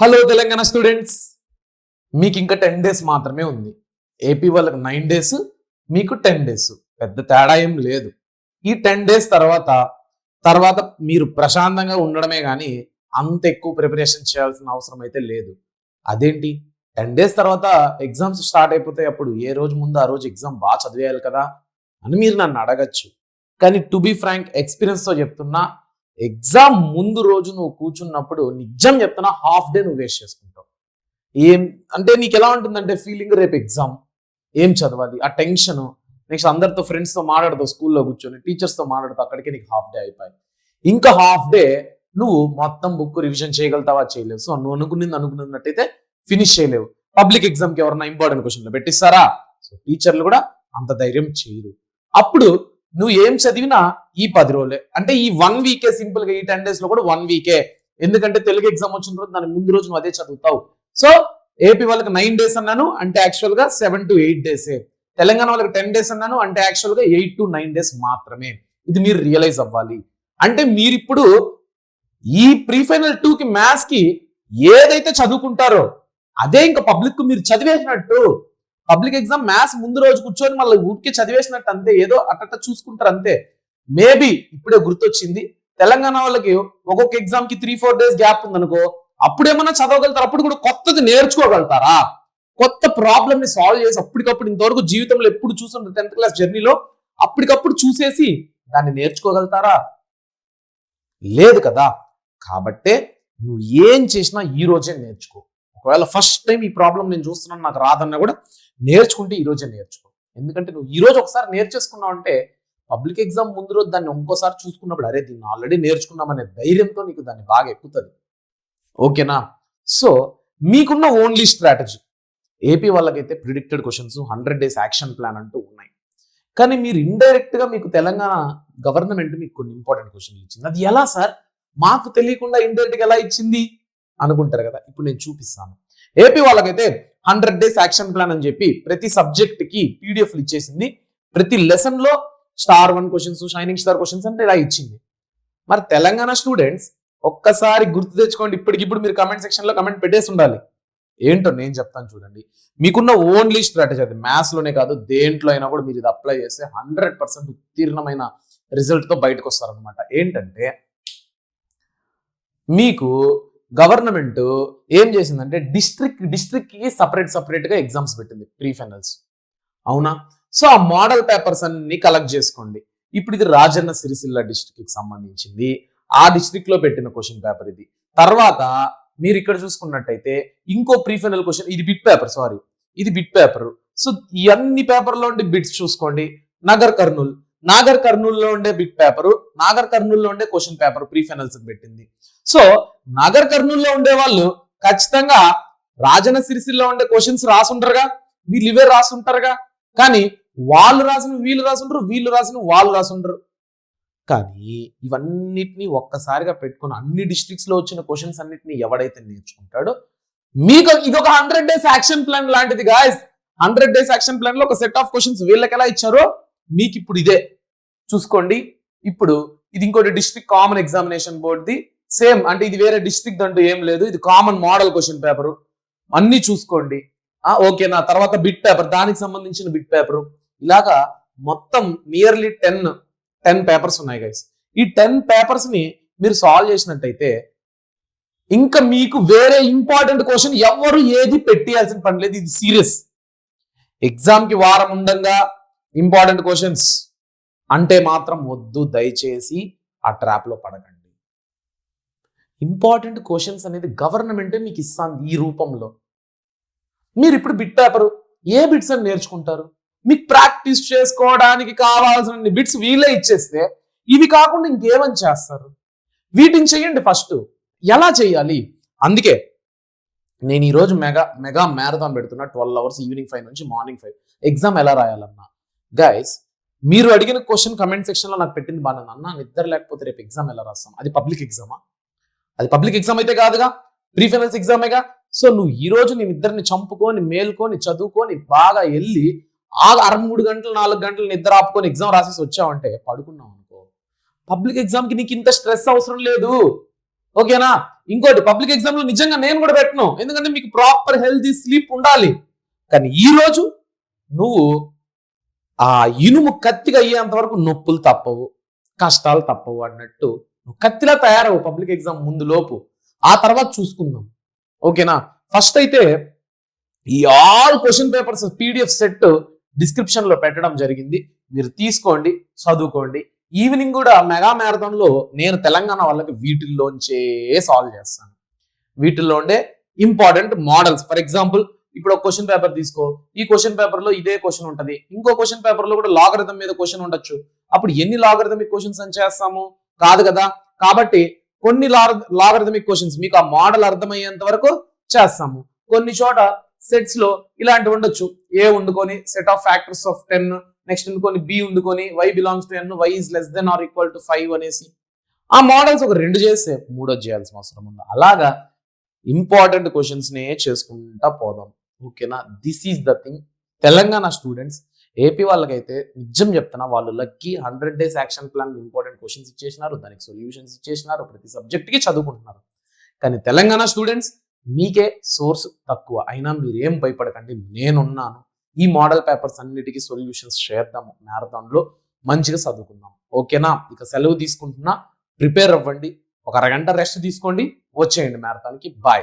Hello Telangana students, మీకు ఇంకా 10 days మాత్రమే ఉంది. ఏపీ వాళ్ళకి 9 డేస్, మీకు 10 డేస్. పెద్ద తేడా ఏం లేదు. ఈ 10 డేస్ తర్వాత మీరు ప్రశాంతంగా ఉండడమే కానీ అంత ఎక్కువ ప్రిపరేషన్ చేయాల్సిన అవసరం అయితే లేదు. అదేంటి 10 డేస్ తర్వాత ఎగ్జామ్స్ స్టార్ట్ అయిపోతాయి, అప్పుడు ఏ రోజు ముందు ఆ రోజు ఎగ్జామ్ బాగా చదివేయాలి కదా అని మీరు నన్ను అడగచ్చు. కానీ టు బి ఫ్రాంక్, ఎక్స్పీరియన్స్తో చెప్తున్నా, ఎగ్జామ్ ముందు రోజు నువ్వు కూర్చున్నప్పుడు నిజం చెప్తున్నా హాఫ్ డే నువ్వు వేస్ట్ చేసుకుంటావు. ఏం అంటే నీకు ఎలా ఉంటుందంటే ఫీలింగ్, రేపు ఎగ్జామ్ ఏం చదవాలి, ఆ టెన్షన్, నెక్స్ట్ అందరితో ఫ్రెండ్స్తో మాట్లాడతావు, స్కూల్లో కూర్చొని టీచర్స్తో మాట్లాడతావు, అక్కడికి నీకు హాఫ్ డే అయిపోయి ఇంకా హాఫ్ డే నువ్వు మొత్తం బుక్ రివిజన్ చేయగలుగుతావా, చేయలేవు. సో నువ్వు అనుకున్నట్టయితే ఫినిష్ చేయలేవు. పబ్లిక్ ఎగ్జామ్కి ఎవరన్నా ఇంపార్టెంట్ క్వశ్చన్లు పెట్టిస్తారా? సో టీచర్లు కూడా అంత ధైర్యం చేయరు. అప్పుడు నువ్వు ఏం చదివినా ఈ 10 రోజులే, అంటే ఈ 1 వీకే, సింపుల్ గా ఈ 10 డేస్ లో కూడా 1 వీకే. ఎందుకంటే తెలుగు ఎగ్జామ్ వచ్చిన రోజు దాని ముందు రోజు నువ్వు అదే చదువుతావు. సో ఏపీ వాళ్ళకి 9 డేస్ అన్నాను అంటే యాక్చువల్ గా 7 to 8 డేసే. తెలంగాణ వాళ్ళకి 10 డేస్ అన్నాను అంటే యాక్చువల్ గా 8 to 9 డేస్ మాత్రమే. ఇది మీరు రియలైజ్ అవ్వాలి. అంటే మీరు ఇప్పుడు ఈ ప్రీఫైనల్ 2 కి మ్యాథ్స్ కి ఏదైతే చదువుకుంటారో అదే ఇంకా పబ్లిక్ కు మీరు చదివేసినట్టు. పబ్లిక్ ఎగ్జామ్ మ్యాథ్స్ ముందు రోజు కూర్చొని మళ్ళీ ఊరికి చదివేసినట్టు అంతే, ఏదో అట్ట చూసుకుంటారు అంతే. మేబీ ఇప్పుడే గుర్తొచ్చింది, తెలంగాణ వాళ్ళకి ఒక్కొక్క ఎగ్జామ్ కి 3-4 డేస్ గ్యాప్ ఉందనుకో, అప్పుడేమన్నా చదవగలుగుతారు, అప్పుడు కూడా కొత్తది నేర్చుకోగలుగుతారా? కొత్త ప్రాబ్లమ్ ని సాల్వ్ చేసి అప్పటికప్పుడు, ఇంతవరకు జీవితంలో ఎప్పుడు చూసుంటారు 10th క్లాస్ జర్నీలో, అప్పటికప్పుడు చూసేసి దాన్ని నేర్చుకోగలుగుతారా? లేదు కదా. కాబట్టే నువ్వు ఏం చేసినా ఈ రోజే నేర్చుకో. ఒకవేళ ఫస్ట్ టైం ఈ ప్రాబ్లం నేను చూస్తున్నాను నాకు రాదన్నా కూడా నేర్చుకుంటే ఈ రోజే నేర్చుకో. ఎందుకంటే నువ్వు ఈ రోజు ఒకసారి నేర్చేసుకున్నావు అంటే పబ్లిక్ ఎగ్జామ్ ముందు రోజు దాన్ని ఇంకోసారి చూసుకున్నప్పుడు అరే దీన్ని ఆల్రెడీ నేర్చుకున్నామనే ధైర్యంతో నీకు దాన్ని బాగా ఎక్కుతుంది. ఓకేనా? సో మీకున్న ఓన్లీ స్ట్రాటజీ, ఏపీ వాళ్ళకైతే predicted questions, 100 days action plan అంటూ ఉన్నాయి. కానీ మీరు ఇండైరెక్ట్ గా మీకు తెలంగాణ గవర్నమెంట్ మీకు కొన్ని ఇంపార్టెంట్ క్వశ్చన్లు ఇచ్చింది. అది ఎలా సార్, మాకు తెలియకుండా ఇండైరెక్ట్ గా ఎలా ఇచ్చింది అనుకుంటారు కదా. ఇప్పుడు నేను చూపిస్తాను. ఏపీ వాళ్ళకైతే 100 డేస్ యాక్షన్ ప్లాన్ అని చెప్పి ప్రతి సబ్జెక్ట్ కి పీడిఎఫ్లు ఇచ్చేసింది. ప్రతి లెసన్ లో star 1 questions, shining star questions అంటే ఇలా ఇచ్చింది. మరి తెలంగాణ స్టూడెంట్స్ ఒక్కసారి గుర్తు తెచ్చుకోండి. ఇప్పటికిప్పుడు మీరు కమెంట్ సెక్షన్ లో కమెంట్ పెట్టేసి ఉండాలి. ఏంటో నేను చెప్తాను చూడండి. మీకున్న ఓన్లీ స్ట్రాటజీ, అది మ్యాథ్స్ లోనే కాదు దేంట్లో అయినా కూడా మీరు ఇది అప్లై చేస్తే 100% ఉత్తీర్ణమైన రిజల్ట్ తో బయటకు వస్తారనమాట. ఏంటంటే మీకు గవర్నమెంట్ ఏం చేసిందంటే డిస్ట్రిక్ట్ కి సపరేట్ గా ఎగ్జామ్స్ పెట్టింది, ప్రీ ఫైనల్స్. అవునా? సో ఆ మోడల్ పేపర్స్ అన్ని కలెక్ట్ చేసుకోండి. ఇప్పుడు ఇది రాజన్న సిరిసిల్ల డిస్ట్రిక్ట్ కి సంబంధించింది. ఆ డిస్ట్రిక్ట్ లో పెట్టిన క్వశ్చన్ పేపర్ ఇది. తర్వాత మీరు ఇక్కడ చూసుకున్నట్టయితే ఇంకో ప్రీ ఫైనల్ క్వశ్చన్, ఇది బిట్ పేపర్, సారీ ఇది బిట్ పేపర్. సో ఈ అన్ని పేపర్లో ఉండే బిట్స్ చూసుకోండి. నాగర్ కర్నూలులో ఉండే బిట్ పేపరు, నాగర్ కర్నూలులో ఉండే క్వశ్చన్ పేపర్ ప్రీ ఫైనల్స్ పెట్టింది. సో నాగర్ కర్నూలులో ఉండే వాళ్ళు ఖచ్చితంగా రాజన్న సిరిసిల్లో ఉండే క్వశ్చన్స్ రాసుంటారుగా, వీళ్ళు ఇవే రాసుంటారుగా. కానీ వాళ్ళు రాసిన వీళ్ళు రాసుంటారు, వీళ్ళు రాసిన వాళ్ళు రాసుంటారు. కానీ ఇవన్నిటిని ఒక్కసారిగా పెట్టుకుని అన్ని డిస్ట్రిక్ట్స్ లో వచ్చిన క్వశ్చన్స్ అన్నిటిని ఎవడైతే నేర్చుకుంటాడో, మీకు ఇదొక 100 డేస్ యాక్షన్ ప్లాన్ లాంటిది గాయస్. 100 డేస్ యాక్షన్ ప్లాన్ లో ఒక సెట్ ఆఫ్ క్వశ్చన్స్ వీళ్ళకి ఎలా ఇచ్చారో మీకు ఇప్పుడు ఇదే చూసుకోండి. ఇప్పుడు ఇది ఇంకోటి డిస్ట్రిక్ట్ కామన్ ఎగ్జామినేషన్ బోర్డుది, సేమ్, అంటే ఇది వేరే డిస్ట్రిక్ట్ అంటూ ఏం లేదు, ఇది కామన్ మోడల్ క్వశ్చన్ పేపర్. అన్ని చూసుకోండి. ఓకేనా? తర్వాత బిట్ పేపర్, దానికి సంబంధించిన బిట్ పేపర్. ఇలాగా మొత్తం నియర్లీ 10 పేపర్స్ ఉన్నాయి గైస్. ఈ 10 పేపర్స్ ని మీరు సాల్వ్ చేసినట్టయితే ఇంకా మీకు వేరే ఇంపార్టెంట్ క్వశ్చన్ ఎవరు ఏది పెట్టేయాల్సిన పని లేదు. ఇది సీరియస్. ఎగ్జామ్ కి వారం ఉండంగా ఇంపార్టెంట్ క్వశ్చన్స్ అంటే మాత్రం వద్దు, దయచేసి ఆ ట్రాప్ లో పడకండి. ఇంపార్టెంట్ క్వశ్చన్స్ అనేది గవర్నమెంటే మీకు ఇస్తుంది ఈ రూపంలో. మీరు ఇప్పుడు బిట్ పేపర్ ఏ బిట్స్ అని నేర్చుకుంటారు? మీకు ప్రాక్టీస్ చేసుకోవడానికి కావాల్సిన బిట్స్ వీళ్ళే ఇచ్చేస్తే ఇవి కాకుండా ఇంకేమని చేస్తారు? వీటిని చేయండి ఫస్ట్. ఎలా చేయాలి? అందుకే నేను ఈరోజు మెగా మ్యారథాన్ పెడుతున్నా. 12 hours, ఈవినింగ్ 5 నుంచి మార్నింగ్ 5. ఎగ్జామ్ ఎలా రాయాలన్నా గైస్, మీరు అడిగిన క్వశ్చన్ కమెంట్ సెక్షన్ లో నాకు పెట్టింది బాగా, అన్న నిద్ర లేకపోతే రేపు ఎగ్జామ్ ఎలా రాస్తాం? అది పబ్లిక్ ఎగ్జామా? అది పబ్లిక్ ఎగ్జామ్ అయితే కాదుగా, ప్రీ ఫైనల్స్ ఎగ్జామేగా. సో నువ్వు ఈ రోజు నీ ఇద్దరిని చంపుకొని మేల్కొని చదువుకొని బాగా వెళ్ళి 3 గంటలు 4 గంటలు నిద్ర ఆపుకొని ఎగ్జామ్ రాసేసి వచ్చావంటే పడుకున్నావు అనుకో, పబ్లిక్ ఎగ్జామ్ కి నీకు ఇంత స్ట్రెస్ అవసరం లేదు. ఓకేనా? ఇంకోటి పబ్లిక్ ఎగ్జామ్ లో నిజంగా నేను కూడా పెట్టను, ఎందుకంటే మీకు ప్రాపర్ హెల్తీ స్లీప్ ఉండాలి. కానీ ఈ రోజు నువ్వు ఆ ఇనుము కత్తిగా అయ్యేంత వరకు నొప్పులు తప్పవు, కష్టాలు తప్పవు అన్నట్టు నువ్వు కత్తిలా తయారవు పబ్లిక్ ఎగ్జామ్ ముందు లోపు. ఆ తర్వాత చూసుకుందాం, ఓకేనా? ఫస్ట్ అయితే ఈ all question papers PDF set description లో పెట్టడం జరిగింది, మీరు తీసుకోండి, చదువుకోండి. ఈవినింగ్ కూడా మెగా మ్యారథాన్ లో నేను తెలంగాణ వాళ్ళకి వీటిల్లోంచే సాల్వ్ చేస్తాను. వీటిల్లో ఉండే ఇంపార్టెంట్ మోడల్స్, ఫర్ ఎగ్జాంపుల్ ఇప్పుడు ఒక క్వశ్చన్ పేపర్ తీసుకో, ఈ క్వశ్చన్ పేపర్ లో ఇదే క్వశ్చన్ ఉంటది, ఇంకో క్వశ్చన్ పేపర్ లో కూడా లాగరిథం మీద క్వశ్చన్ ఉండొచ్చు. అప్పుడు ఎన్ని లాగరిథమిక్ క్వశ్చన్స్ అని చేస్తాము? కాదు కదా. కాబట్టి కొన్ని లాగరిథమిక్ క్వశ్చన్స్ మీకు ఆ మోడల్ అర్థమయ్యేంత వరకు చేస్తాము. కొన్ని చోట సెట్స్ లో ఇలాంటివి ఉండొచ్చు, ఏ ఉండుకొని set of factors of 10, next ఉండుకొని బి ఉండుకొని y belongs to n, y is less than or equal to 5 అనేసి ఆ మోడల్స్ ఒక 2 చేస్తే 3 చేయాల్సిన అవసరం ఉంది. అలాగా ఇంపార్టెంట్ క్వశ్చన్స్ నే చేసుకుంటా పోదాం, ఓకేనా? This is the thing. Telangana students, AP వాళ్ళకైతే నిజం చెప్తున్నా, వాళ్ళు lucky 100 days action plan important questions ఇచ్చేసినారు, దానికి సొల్యూషన్స్ ఇచ్చేసినారు, ప్రతి సబ్జెక్ట్ కి చదువుకుంటున్నారు. కానీ తెలంగాణ స్టూడెంట్స్ మీకే సోర్స్ తక్కువ, అయినా మీరేం భయపడకండి, నేనున్నాను. ఈ మోడల్ పేపర్స్ అన్నిటికీ సొల్యూషన్స్ చేద్దాము, మ్యారథాన్ లో మంచిగా చదువుకుందాం, ఓకేనా? ఇక సెలవు తీసుకుంటున్నా, ప్రిపేర్ అవ్వండి, ఒక అరగంట రెస్ట్ తీసుకోండి, వచ్చేయండి మ్యారథాన్కి. బాయ్.